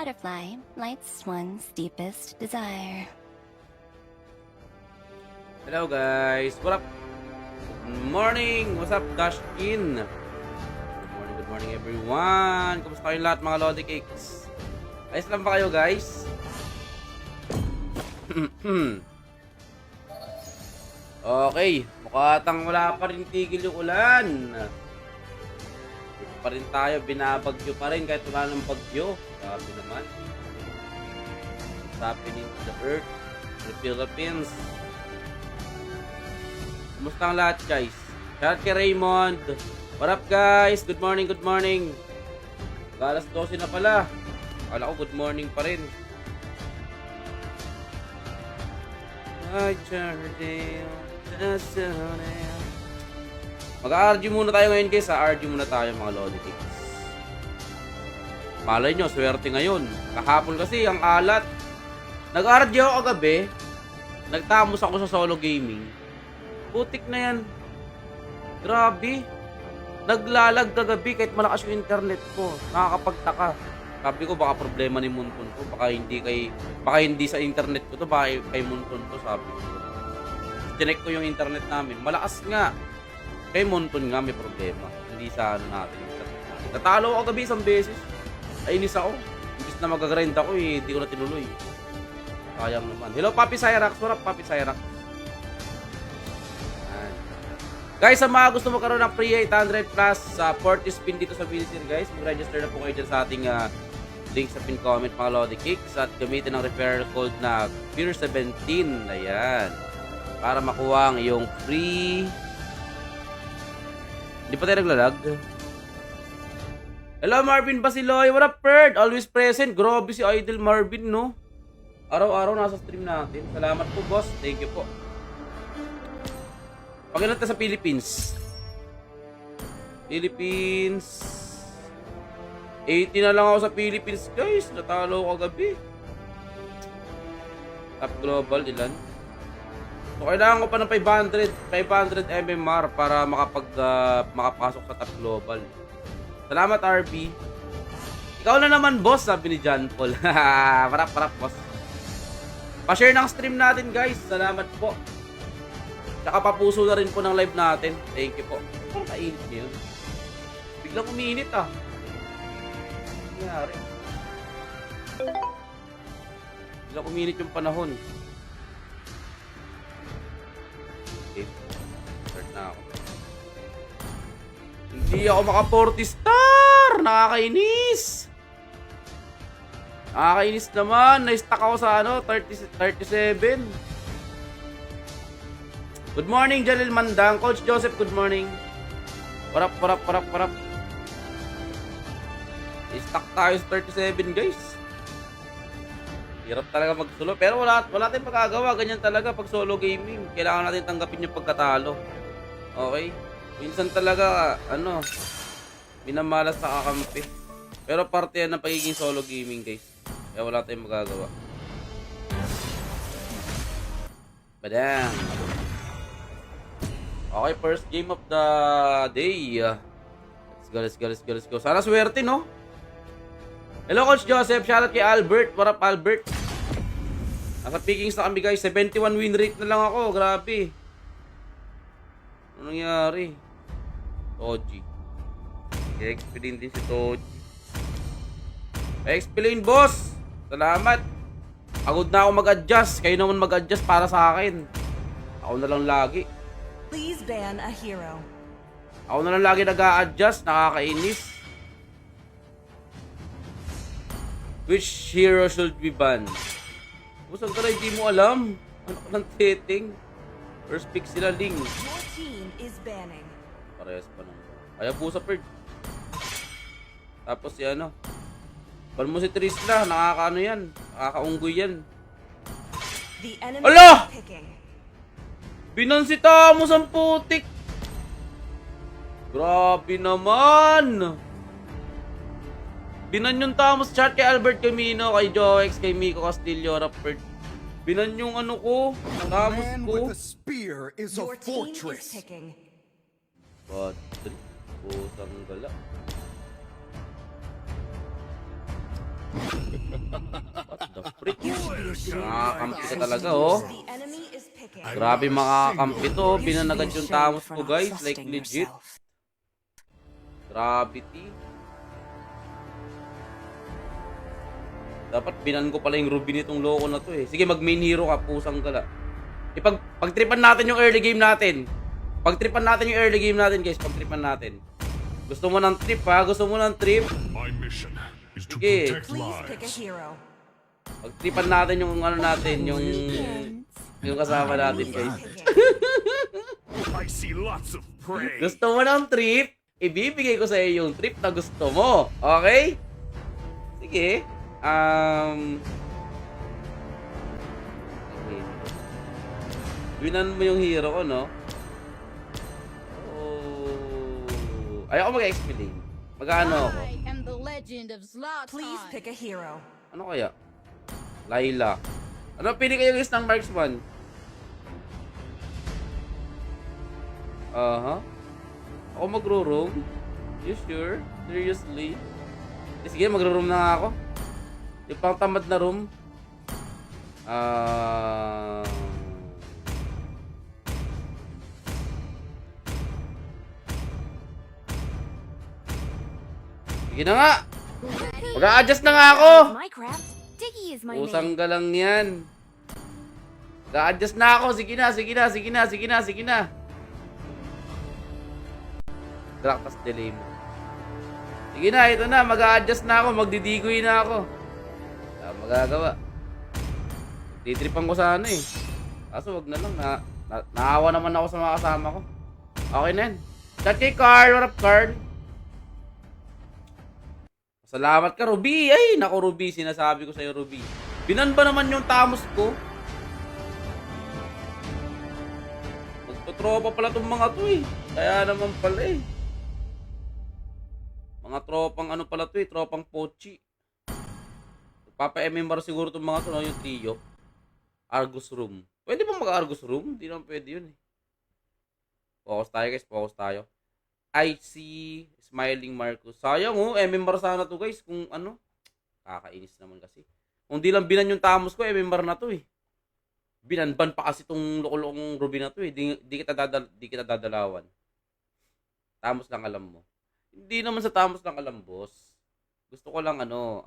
butterfly, light's one's deepest desire. Hello guys, what up? Good morning! What's up, Dashkin? Good morning everyone! Kumusta kayong lahat mga Lodi Cakes? Ayos lang ba kayo guys? Okay, mukhatang wala pa rin tigil yung ulan. Dito pa rin tayo, binabagyo pa rin kahit wala ng bagyo. Sabi naman. What's happening to the earth, the Philippines? Kumusta ang lahat guys? Shout kay Raymond. What up guys? Good morning, good morning. Alas 12 na pala. Akala ko good morning pa rin. Mag-RG muna tayo ngayon guys. RG muna tayo mga Lodi Cakes. Malay nyo, swerte ngayon. Kahapon kasi ang alat. Nag-RG ako kagabi. Nagtamos ako sa solo gaming. Putik na yan. Grabe. Naglalag kagabi kahit malakas yung internet ko. Nakakapagtaka. Sabi ko baka problema ni Munton ko. Baka hindi sa internet ko to. Baka kay Munton ko sabi ko. Chinek ko yung internet namin. Malakas nga. Kay Munton nga may problema. Hindi sa ano natin. Natalo ako kagabi isang beses. Ainis ako. Imbis na mag-grind ako hindi ko na tinuloy. Sayang naman. Hello Papi Cyrax. What up Papi Cyrax? Guys, sa mga gusto magkaroon ng free 800 plus sa 40 spin dito sa Vincent guys, mag-register na po kayo dyan sa ating link sa pin comment mga Lodi Cakes at gamitin ang referral code na Fear17. Ayan. Para makuha ang iyong free. Hindi pa tayo naglalag. Hello Marvin Basiloy. What up Bird? Always present. Grabe si Idol Marvin no. Araw-araw nasa stream natin. Salamat po boss. Thank you po. Pakilat na sa Philippines. Philippines. 80 na lang ako sa Philippines, guys. Natalo ko kagabi. Top global, ilan? So, kailangan ko pa ng 500 MMR para makapasok sa top global. Salamat, RB. Ikaw na naman, boss, sabi ni John Paul. Parap, boss. Pa-share ng stream natin, guys. Salamat po. Tsaka papuso na rin po ng live natin. Thank you po. Parang kainit niyo yun. Biglang umiinit ah. Ano nangyari? Biglang umiinit yung panahon. Okay. Start na ako. Hindi ako maka 40 star! Nakakainis! Nakakainis naman. Na-stuck ako sa 37. Good morning, Jalil Mandang. Coach Joseph, good morning. Parap. Stuck tayo sa 37, guys. Hirap talaga mag-solo. Pero wala tayong magagawa. Ganyan talaga pag solo gaming. Kailangan natin tanggapin yung pagkatalo. Okay? Minsan talaga, minamalas sa kakampi. Pero parte yan ng pagiging solo gaming, guys. Kaya wala tayong magagawa. Badang. Okay, first game of the day. Let's go. Sana swerte, no? Hello, Coach Joseph. Shoutout kay Albert. What up, Albert? Nasa pickings na kami, guys. 71 win rate na lang ako. Grabe. Ano nangyari? Toji. I-explain din si Toji. I-explain, boss. Salamat. Pagod na ako mag-adjust. Kayo naman mag-adjust para sa akin. Ako na lang lagi. Please ban a hero. Ako na lang lagi nag-a-adjust, nakakainis. Which hero should be banned? Busang ka na, hindi mo alam. Ano ka ng setting? First pick sila, Ling. Your team is banning. Parehas pa naman. Kaya po sa Perd. Tapos si ban mo si Trisla, nakakaano yan. Nakakaunggoy yan. The enemy Ala! is picking. Binansita mo sa putik. Grabe naman. Binan yung Tamos chat kay Albert Camino, kay Joex, kay Miko Castillo, Rapper. Binan yung ko, Tamos ko. Your team is picking. Battery. Pusang gala. What the frick? You should be ashamed. Nakakampi ka talaga, oh. The enemy is picking. Grabe mga kampi to. Binanagad yung tamos ko, guys. Like, Trusting legit. yourself. Gravity. Dapat binan ko pala yung Ruby nitong loko na to eh. Sige, mag main hero ka, pusang gala. Pagtripan natin yung early game natin. Pagtripan natin yung early game natin, guys. Pagtripan natin. Gusto mo ng trip, ha? Gusto mo ng trip? My mission is to Sige. protect Please pick a lives. hero. Pagtripan natin yung ano natin, yung kasama natin, guys. I see lots of prey. Gusto mo ng trip? Ibibigay ko sa iyo yung trip na gusto mo. Okay? Sige. Okay. Winan mo yung hero ko, no? Oh. Ayoko mag-explain. Mag-ano ako? I am the legend of Zlatan. Please pick a hero. Ano kaya? Layla. Ano pili kayo guys ng marksman? Aha. Ako magro-roam? You sure? Seriously? Sige, magro-roam na nga ako. Yung pang tamad na room. Sige na nga! Mag-a-adjust na nga ako! Minecraft, Diggy is my Usang name. galang yan. Mag-a-adjust na ako. Sige na, sige na, sige na, sige na, sige na. Galactus delay mo. Sige na, ito na. Mag-a-adjust na ako. Magdidigoy na ako. Wala magagawa. Titripan ko sana eh. Kaso wag na lang. Naawa naman ako sa mga kasama ko. Okay na yan. Chat kay Carl. What up, Carl? Salamat ka, Ruby. Ay, naku, Ruby. Sinasabi ko sa'yo, Ruby. Binan ba naman yung tamos ko? Magtotropa pala itong mga to eh. Kaya naman pala eh. Mga tropang ano pala to eh. Tropang pochi. Papa-MMR siguro itong mga to, no? Yung trio. Argus Room. Pwede bang mag-Argus Room? Hindi naman pwede yun eh. Focus tayo guys. Focus tayo. I see Smiling Marcus. Sayang oh. MMR sana to guys. Kung ano. Kakainis naman kasi. Kung di lang binan yung tamos ko, MMR na to eh. Binanban pa kasi tong lokolokong Ruby na to eh. Di kita dadalawan. Tamos lang alam mo. Hindi naman sa tamos lang alam, boss. Gusto ko lang ano,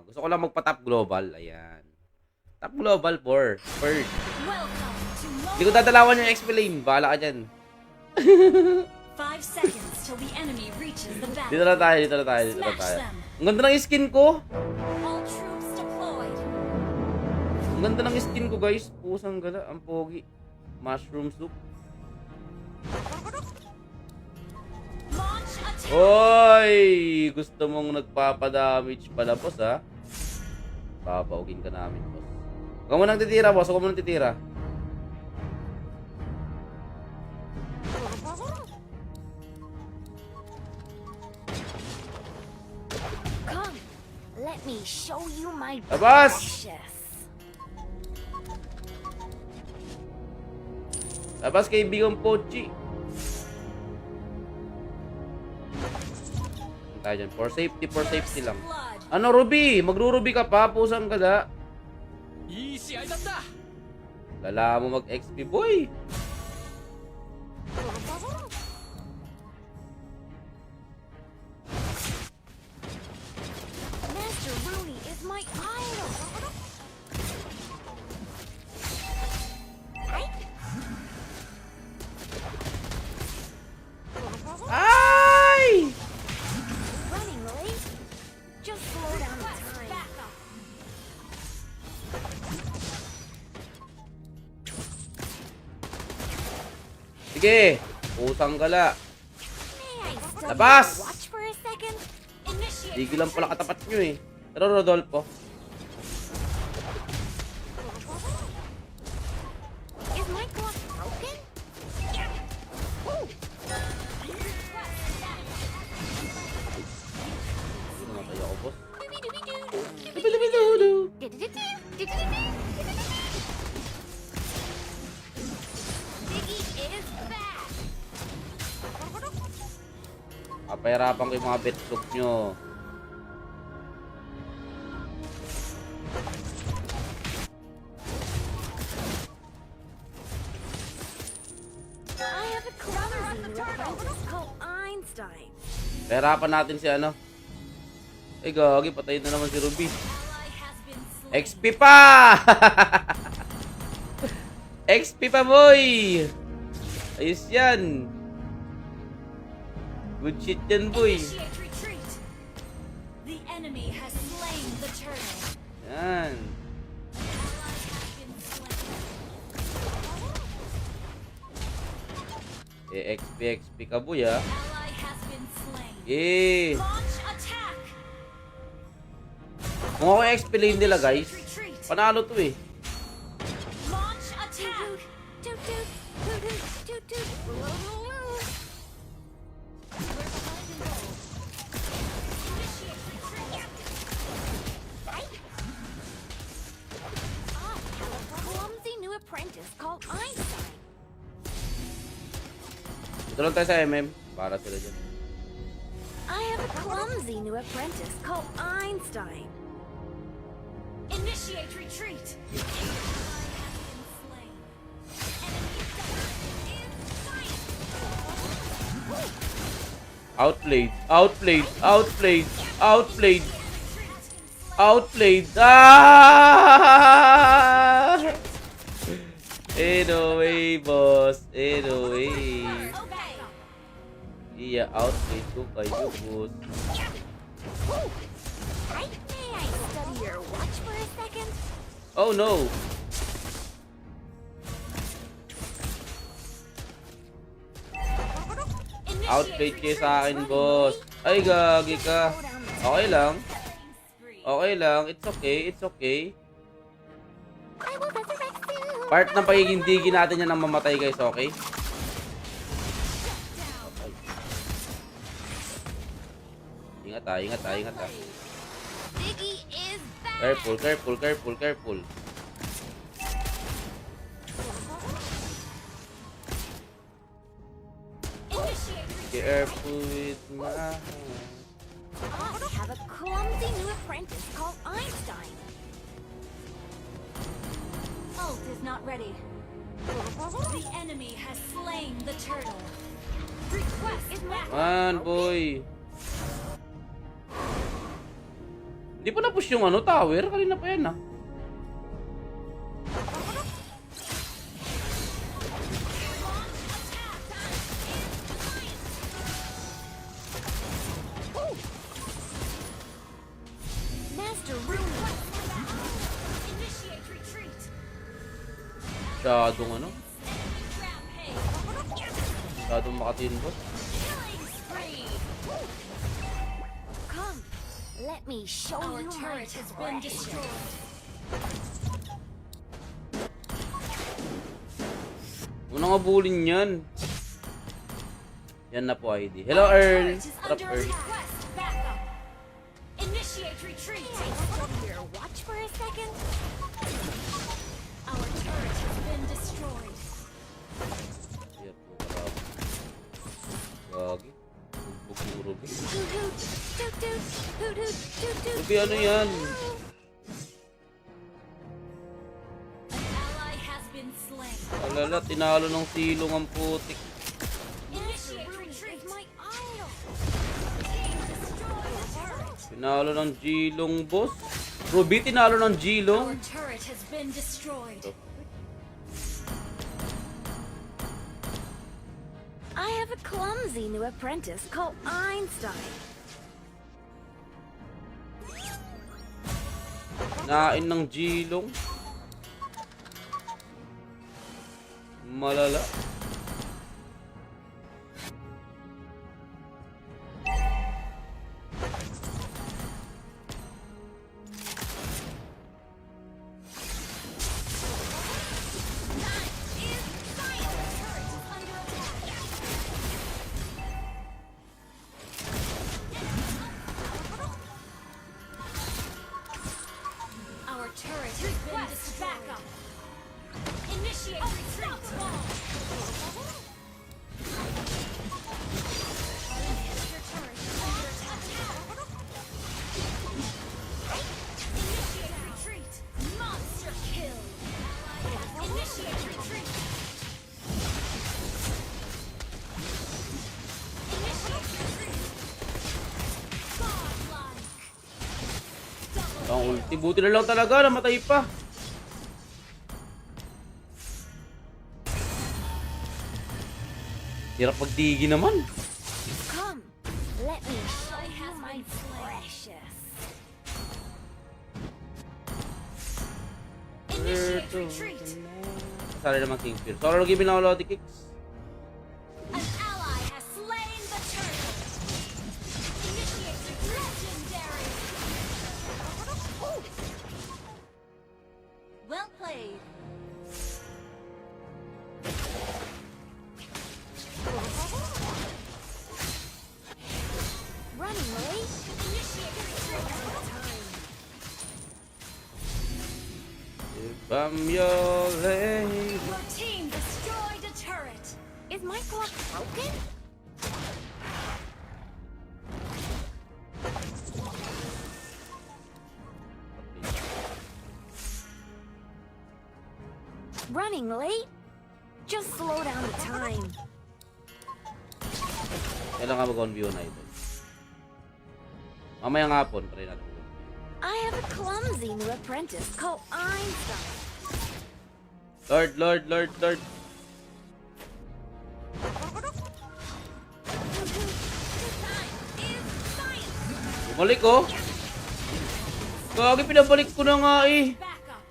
gusto ko lang magpa-top global. Ayan. Top global for first. Hindi ko dadalawan yung XP lane. Bahala ka dyan. 5 seconds till the enemy reaches the battle. Dito na tayo, dito na tayo, dito na Smash tayo. them. Ang ganda ng skin ko. All troops deployed. Ang ganda ng skin ko, guys. Pusang gala. Ang pogi. Mushroom soup. Launch attack. Hoy! Gusto mong nagpapadamage pala, boss, ha? Babaugin ka namin, boss. Huwag mo nang titira, boss. Huwag mo nang titira. Come, let me show you my Labas! precious. Labas, kaibigang Pochi. Tayo dyan. For safety lang. Blood. Ano, Ruby? Magro-Ruby ka pa? Pusang gala. Lala mo mag-XP, boy. Master Rooney is my idol. Ay! Running late. Just slow down the time. Sige. Pusang gala. May I stop Labas! and watch for a second? Initiate. Sige lang pala katapat nyo eh. Pero Rodolfo. Is my clock broken? Hindi naman tayo ako, boss. Diggy is back. Papahirapan ko yung mga betlog nyo. Einstein. Pahirapan natin si ano. Ay, gagi. Patayin na naman si Ruby. Ally has been slain. XP pa! XP pa, boy! Ayos yan. Good shit yan, boy. Initiate retreat. The enemy has slain the turtle. Yan. Ally has been slain. XP ka, boy, ah. Ally has been slain. Eh. Launch attack. Kung ako XP lane nila, guys, Retreat. panalo to eh. Launch attack. Toot toot, toot toot, toot toot. Initiate retreat. I have a clumsy new apprentice called Einstein. Ito lang tayo sa MM. Para sila dyan. I have a clumsy new apprentice called Einstein. Initiate retreat. Ally has been slain. Enemy double Outplayed. Outplayed. Outplayed. Outplayed. Outplayed. Ah! Anyway, boss. Anyway. Okay. Iya, outplayed ko kayo, boss. May I study your watch for a second? Oh, no. Initiate Outplayed kayo retreat. sa akin, boss. Ay, gagi ka. Okay lang. Spree. Okay lang. It's okay. It's okay. I will resurrect soon. Part ng pagiging digi natin yan ang mamatay, guys. Okay? Ingat ah. Ingat ah. Ingat ah. Diggy is back. Careful. Careful. Careful. Careful. Initiate retreat. Careful with my hand. I have a clumsy new apprentice called Einstein. Ult is not ready. The enemy has slain the turtle. Request is back. Man, boy. Hindi pa na-push yung ano, tower. Kanina pa yan, ah. Master Room. Initiate retreat. Masyadong ano. Rampage. Masyadong makatin, boss. Killing spree. Come, let me show Our you my turret has been treasure. destroyed. Unang abulin yan. Yan na po, ID. Hello, Earl. Turret is What's up, under Earl? request backup. Initiate retreat. May I study your watch for a second? Our turret has been destroyed. Yan po, karami. Gagi. Bugbog yung Ruby. Hoot hoot, toot toot, hoot hoot, toot toot. Ruby, ano yan? An ally has been slain. Alala, tinalo ng silong ang putik. Initiate Room is retreat. my idol. Team destroy the turret. Tinalo ng Jilong, boss. Ruby, tinalo ng Our Jilong. turret has been destroyed. I have a clumsy new apprentice called Einstein. Nain ng Jilong. Malala. Our turret has been destroyed. Backup. Initiate retreat. Your turret is under attack. Initiate retreat. Monster kill. Initiate retreat. Initiate retreat. Ulti, buti na lang talaga, namatay pa. Hirap magdigi naman. Come, let me show you my precious. Initiate retreat. Kasali naman King Fear. So, lagi bin ako Lodi Kicks. An ally has slain the turtle. Initiate legendary. Well played. Running late. Initiate retreat. If I'm your lady. Your team destroyed a turret. Is my clock broken? Running late? Just slow down the time. Kailangan mag-on-view na ito. Mamayang hapon, try natin. I have a clumsy new apprentice called Einstein. Lord. Bumalik oh. Gagi, pinabalik ko na nga eh. Back up.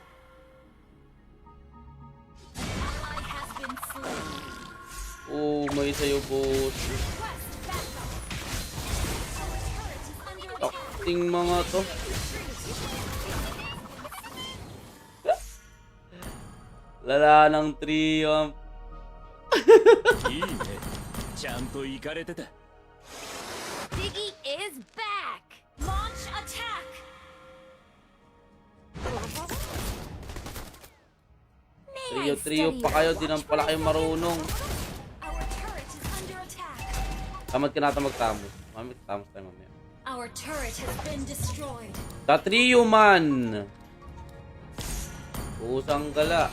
Ally has been slain. Oh, may sayo boss. Request backup. Our turret is under attack. Takting mga to. Lala ng trio. いいね。ちゃんと行かれてた。 Diggy is back! Launch attack. May I Trio study pa kayo, your di naman pala kayo marunong. Our turret is under attack. Tamad ka nata magtamos. Mamit tamos tayo mamaya. Our turret has been destroyed. Sa trio man. Usang gala.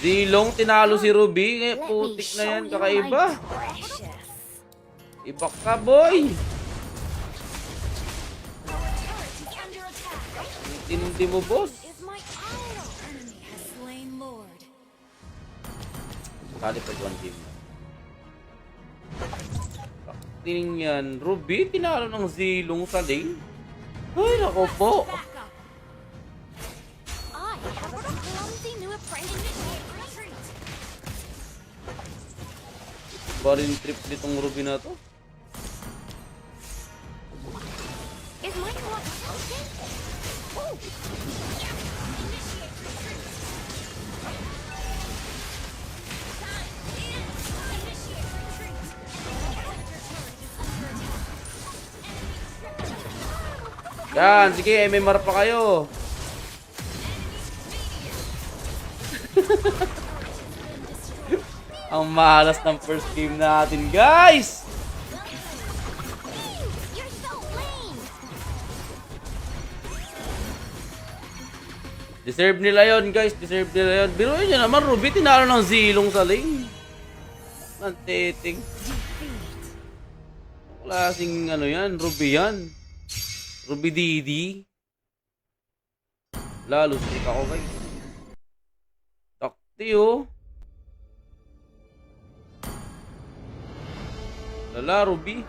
Zilong, tinalo si Ruby. Let me Putik na show yan, you kakaiba. my precious. Iba ka, boy. Our turret is under attack. Tindi mo, boss. Is my idol. Enemy has slain Lord. Kali pa 1 game na. Tining yan. Ruby, tinalo ng Zilong sa lane. Ay, nako po. Back up. I have a clumsy new apprentice. Retreat. Barin trip nitong Ruby na to. Is my clock broken? Oh, Initiate retreat. Initiate retreat. Center turret is under attack. Enemy triple. Yan, sige, MMR pa kayo. Ang malas ng first game natin, guys! you're so lame. Deserve nila yon, guys. Deserve nila yon. Biruin nyo naman, Ruby, tinalo ng Zilong sa lane. Nantiting. Klaseng ano yan, Ruby yan. Ruby Didi. Lalo, streak ako, guys. Takti, oh. Lala, Ruby.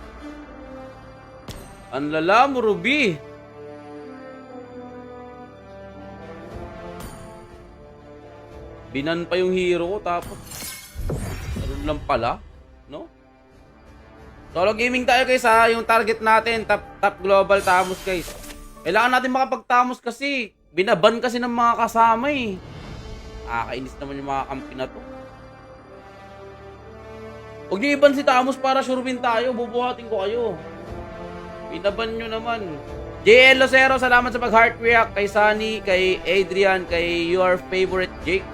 Ang lala mo, Ruby. Binan pa yung hero ko, tapos ano lang pala, no? Solo gaming tayo, guys, ha. Yung target natin, top global Tamos, guys. Kailangan natin makapagtamos kasi binaban kasi ng mga kasama, eh. Nakakainis naman yung mga kampi na to. Huwag niyo iban si Tamos para sure win tayo. Bubuhatin ko kayo. Binaban nyo naman. JL Lucero, salamat sa pag-heart react. Kay Sunny, kay Adrian, kay your favorite Jake.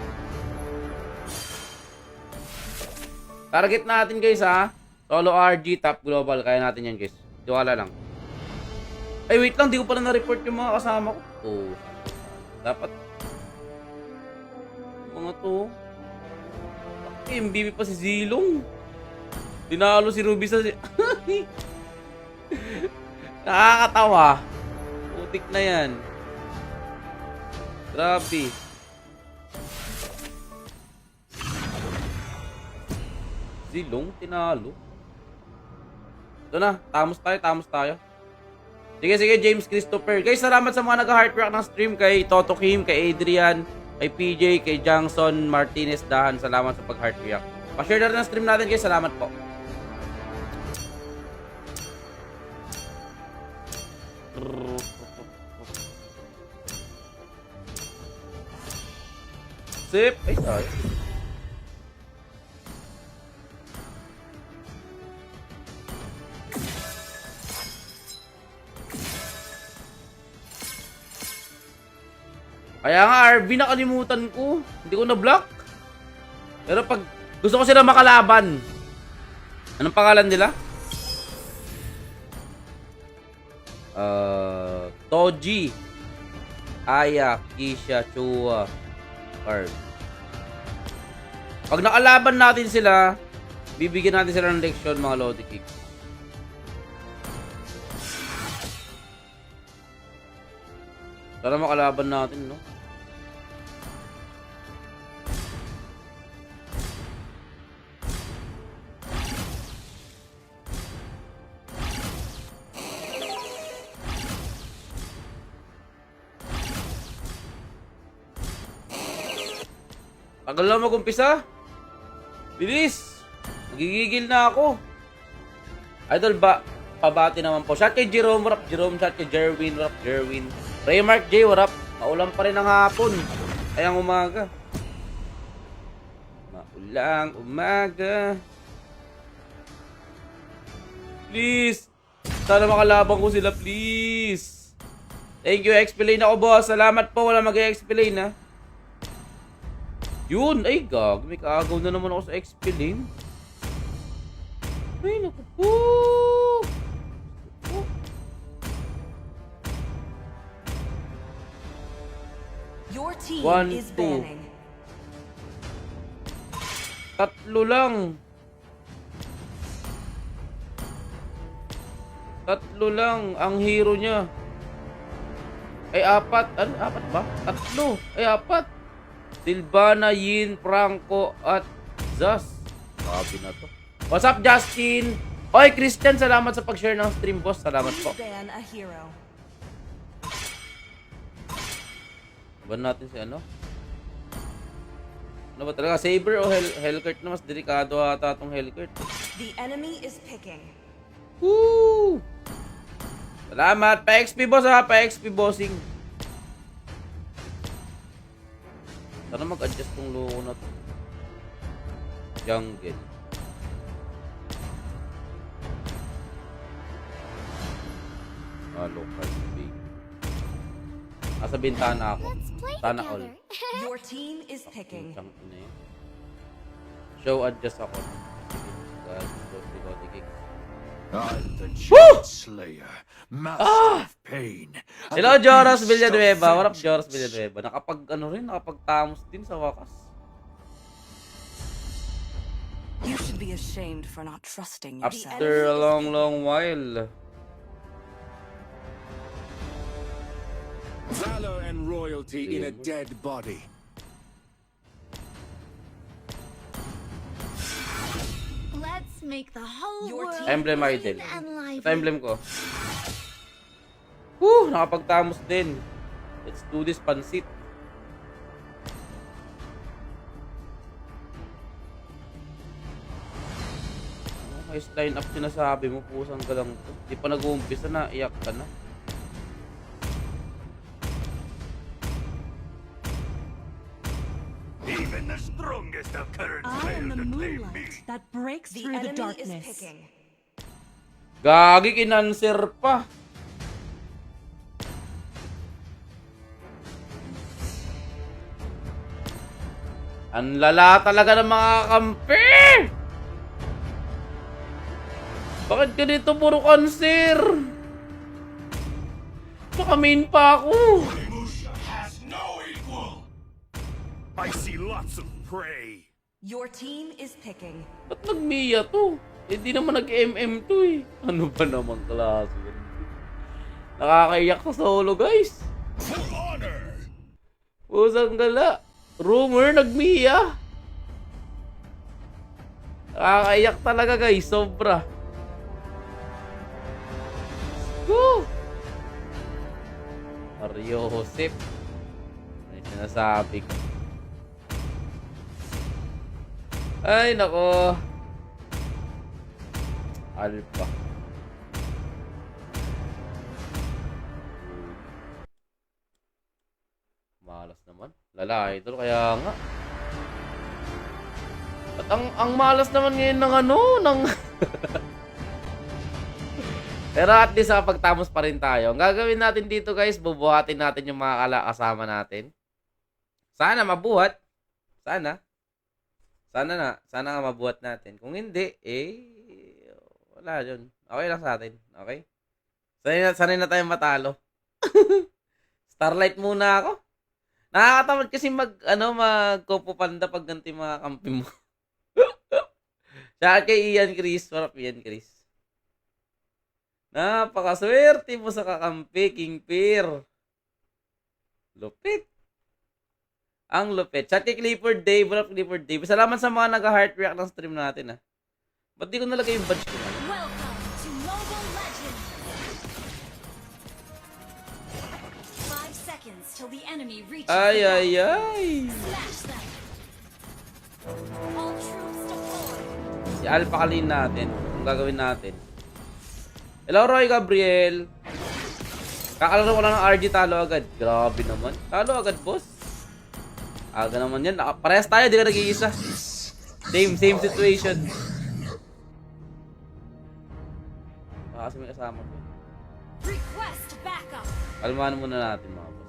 Target natin, guys, ha. Solo RG, top global. Kaya natin yan, guys. Tiwala lang. Ay, wait lang. Di ko pala na-report yung mga kasama ko. Oh. Dapat. Mga to. MVP pa si Zilong. Tinalo si Ruby sa... Nakakatawa. Putik na yan. Grabe. Zilong, tinalo. Ito na, tamos tayo. Sige, James Christopher. Guys, salamat sa mga nag-heart rock ng stream. Kay Toto Kim, kay Adrian, kay PJ, kay Jangson Martinez Dahan. Salamat sa pag-heart react. Pa-share na rin ang stream natin, guys. Salamat po. Sip. Ay, sorry. Kaya nga, RV, nakalimutan ko. Hindi ko na-block. Pero pag gusto ko sila makalaban. Anong pangalan nila? Toji, Aya, Kisha, Chua, Carl. Pag nakalaban natin sila, bibigyan natin sila ng leksyon, mga Lodi Kicks. Sana makalaban natin, no? Tagal na mag-umpisa. Bilis. Nagigigil na ako. Idol ba? Pabati naman po. Shot kay Jerome, rap. Jerome, shot kay Jerwin, rap. Jerwin. Raymark J, warap. Maulang pa rin ang hapon. Ayang umaga. Maulang umaga. Please. Sana makalabang ko sila, please. Thank you, explain ako, boss. Salamat po. Wala mag-explain, ha. Yun. Ay, gag. May kaagaw na naman ako sa explain. Ay, naku po. Your team 1, is 2. banning. Tatlo lang. Tatlo lang ang hero niya. Ay, apat. Ano? Apat ba? Tatlo. Ay, apat. Silvana, Yin, Franco, at Zaz. Sabi na to. What's up, Justin? Oy, Christian, salamat sa pag-share ng stream, boss. Salamat po. Ban a hero. Ban natin si ano? Ano ba talaga? Saber o Hellcurt na? Mas delikado ata itong Hellcurt. The enemy is picking. Woo! Salamat. Pa-XP, boss, ha? Pa-XP, bossing. Sana mag-adjust tong loko na to. Jungle. Local big. Nasa bintana ako. Let's play Sana all. together. Your team is picking. Chang ina yun. Show adjust ako. God, Lodi Kicks. I'm the Giant Slayer, master of pain. Hello, Joros Villanueva. What up, Joros Villanueva? Nakapagtamos din sa wakas. You should be ashamed for not trusting yourself. After a long while. Valor and royalty in a dead body. Let's make the whole Your world team- Emblem green Idol. and lively. Ito emblem ko. Nakapagtamos din. Let's do this, pansit. Okay, line up sinasabi mo, pusang ka lang to. Di pa nag-uumpisa na, iyak ka na. Even the strongest of currents I am fail the to claim me. moonlight that breaks through the darkness. Is picking. Gagi, kinanser pa. Ang lala talaga ng mga kampi! Bakit ganito puro cancer? Naka-main pa ako. I see lots of prey. Your team is picking. Ba't nag-Mia to? Hindi naman nag-MM to eh. Ano ba naman klase yan? Nakakaiyak sa solo guys. For honor! Pusang gala. Rumor nag-Mia. Nakakaiyak talaga guys. Sobra. Woo! Mario Josep. May sinasabi ko. Ay, nako. Alpha. Malas naman. Lalaki ito, kaya nga. At ang malas naman ngayon ng ano, ng... Pero at least pagtamos pa rin tayo. Ang gagawin natin dito guys, bubuhatin natin yung mga kasama natin. Sana mabuhat. Sana. Sana nga mabuhat natin. Kung hindi, wala yun. Okay lang sa atin. Okay? Sanay na tayong matalo. Starlight muna ako. Nakakatamad kasi mag-Copo Panda pag ganti mga kampi mo. Siya kay Ian Chris. Warap Ian Chris. Napakaswerte mo sa kakampi, King Peer. Lupit. Ang lupit. Chat kay Clifford Dave. Warap Clifford Dave. Salamat sa mga nag-heart react ng stream natin ah. Ba't di ko nalagay yung badge ko? Welcome to Mobile Legends. 5 seconds till the enemy reaches Ay, the ay, battle. ay. Smash them. All troops deployed. Si Alpha kalin natin. Ang gagawin natin. Hello, Roy Gabriel. Kakalaro ko lang ng RG, talo agad. Grabe naman. Talo agad, boss. Aga naman yan. Parehas tayo, di ka nag-iisa. Same situation. Kasi may kasama ko. Request backup. Kalmahan muna natin mga boss.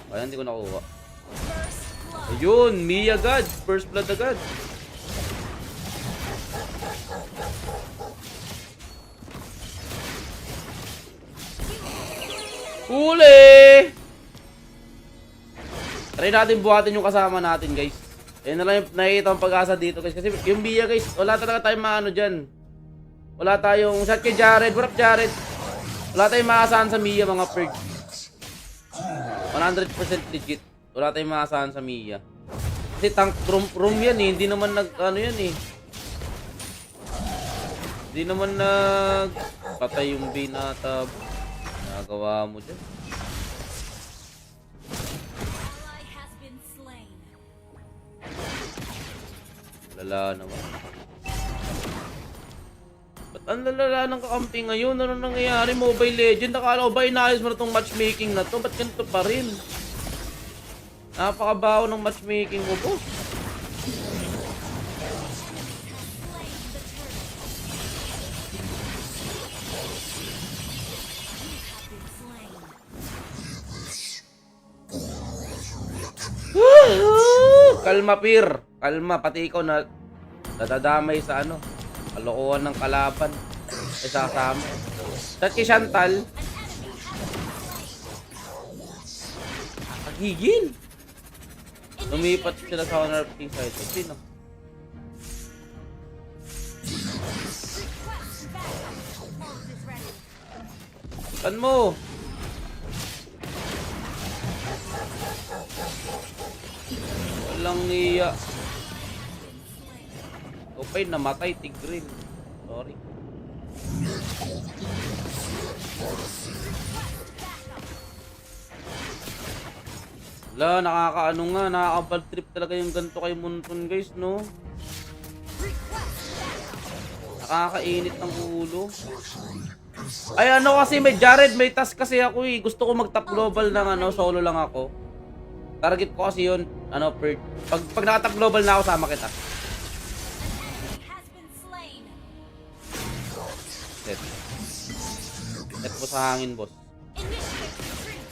Ay, hindi ko nakuha. First blood. Ayun, Mia agad. First blood agad. Huli! Try natin buhatin yung kasama natin, guys. Ayun na lang yung nakikita ang pag-asa dito, guys. Kasi yung Mia, guys, wala talaga tayong maano dyan. Wala tayong shot kay Jared. What up, Jared? Wala tayong maasahan sa Mia, mga perg. 100% legit. Wala tayong maasahan sa Mia. Kasi tank room yan eh. Hindi naman ano yan eh. Hindi naman patay yung binata. Nagawa mo dyan. Ally has been slain. Lala naman. Ba't ang lalala ng kakampi ngayon? Ano nangyayari? Mobile Legend? Nakala ko ba inayos mo na itong matchmaking na to? Ba't ganito pa rin? Napakabaho ng matchmaking mo, boss. Kalma, Pir. Kalma, pati ikaw na nadadamay sa ano, kalokohan ng kalaban. Isasama. At kay Chantal, nakagigil. Lumipat sila sa honor king side. Sino? Saan mo? Walang niya. Okay, namatay, Tigreal. Sorry. Wala, nakakaano nga, nakaka-bad trip talaga yung ganito kay Munton, guys, no? Nakakainit ng ulo. Ay, ano kasi, may Jared, may task kasi ako eh. Gusto ko mag-top global ng ano, solo lang ako. Target ko kasi yun, ano, pag nakatag global na ako, sama kita. Enemy has been slain. Set. Set mo sa hangin, boss. Initiate retreat.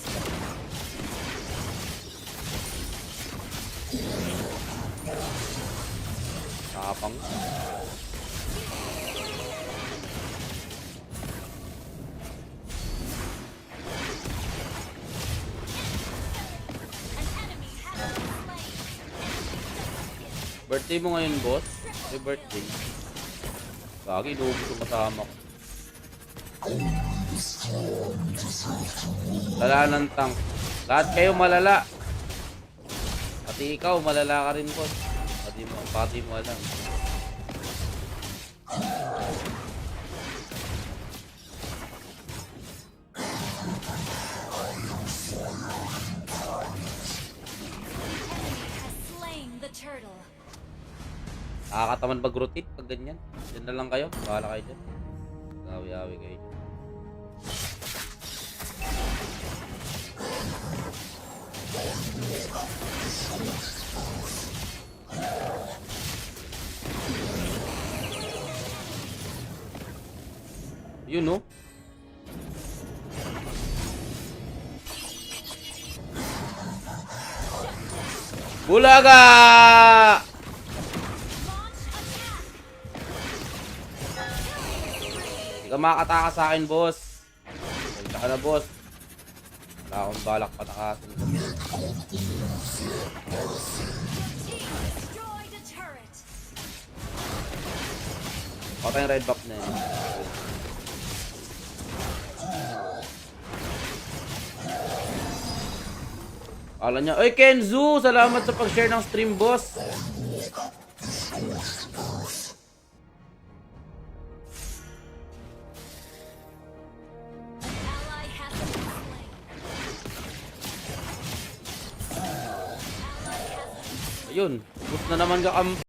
Nakapang. An enemy has been slain. Birthday mo ngayon, boss? Happy birthday. Gagi, inuubos yung kasama ko. Lala ng tank. Lahat kayo malala. Pati ikaw, malala ka rin, boss. Pati mo alam. Enemy has slain the turtle. Nakakatamad mag-rotate pag ganyan. Diyan na lang kayo. Bahala kayo dyan. Gawi-awi kayo dyan. Yun, no? Bulaga! Hindi ka makakataka sa akin, boss. Salta ka na, boss. Wala akong balak patakasin. Destroyed a turret. Patay yung red buff na yun. Kala niya, oy Kenzu! Salamat sa pag-share ng stream, boss! Ally has been slain. Ayun, boost na naman ka